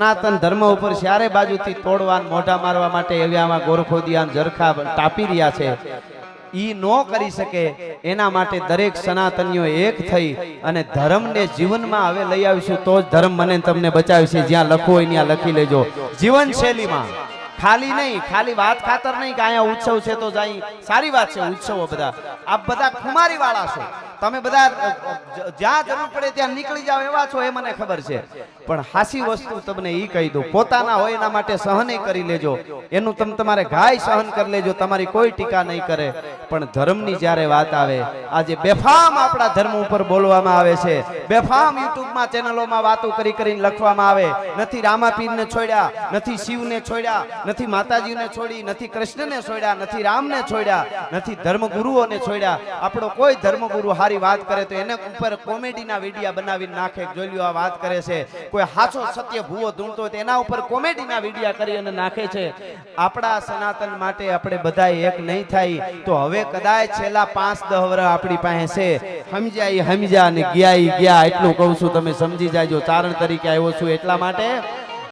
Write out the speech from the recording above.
સનાતન ધર્મ ઉપર ચારે બાજુથી તોડવાન મોઢા મારવા માટે એવામાં ગોરખોદિયાન ઝરખા તાપી રહ્યા છે. ઈ નો કરી શકે એના માટે દરેક સનાતનીઓ એક થઈ અને ધર્મને જીવનમાં હવે લઈ આવીશું તો જ ધર્મ મને તમને બચાવશે. જ્યાં લખવું હોય ત્યાં લખી લેજો. જીવન શૈલીમાં ખાલી નહીં, ખાલી વાત ખાતર નહીં કે અહીંયા ઉત્સવ છે તો જાય, સારી વાત છે ઉત્સવો બધા, આપ બધા ખુમારી વાળા છો, તમે બધા જ્યાં જરૂર પડે ત્યાં નીકળી જાવ એવા છો એ મને ખબર છે, પણ હાસી વસ્તુ તમને ઈ કહી દઉં, પોતાના હોય એના માટે સહન કરી લેજો, એનું તમે તમારે ગાય સહન કરી લેજો, તમારી કોઈ ટીકા નહીં કરે. પણ ધર્મની જ્યારે વાત આવે, આજે બેફામ આપણા ધર્મ ઉપર બોલવામાં આવે છે, બેફામ યુટ્યુબમાં ચેનલોમાં વાતો કરી કરીને લખવામાં આવે, નથી રામાપીરને છોડ્યા, નથી શિવને છોડ્યા, નથી માતાજીને છોડી, નથી કૃષ્ણને છોડ્યા, નથી રામને છોડ્યા, નથી ધર્મગુરુઓને છોડ્યા. આપણો કોઈ ધર્મગુરુ હારી વાત કરે તો એને ઉપર કોમેડીના વિડિયા બનાવીને નાખે, જોઈ લ્યો આ વાત કરે છે. કોઈ હાચો સત્ય ભૂવો ધૂણતો હોય તો એના ઉપર કોમેડીના વિડિયા કરી અને નાખે છે. આપણા સનાતન માટે આપણે બધા એક નહીં થાય તો હવે કદાચ છેલ્લા 5-10 વર્ષ આપણી પાસે છે, સમજ્યા ને ગયા એટલું કહું છું, તમે સમજી જાજો. ચારણ તરીકે આવ્યો છું એટલા માટે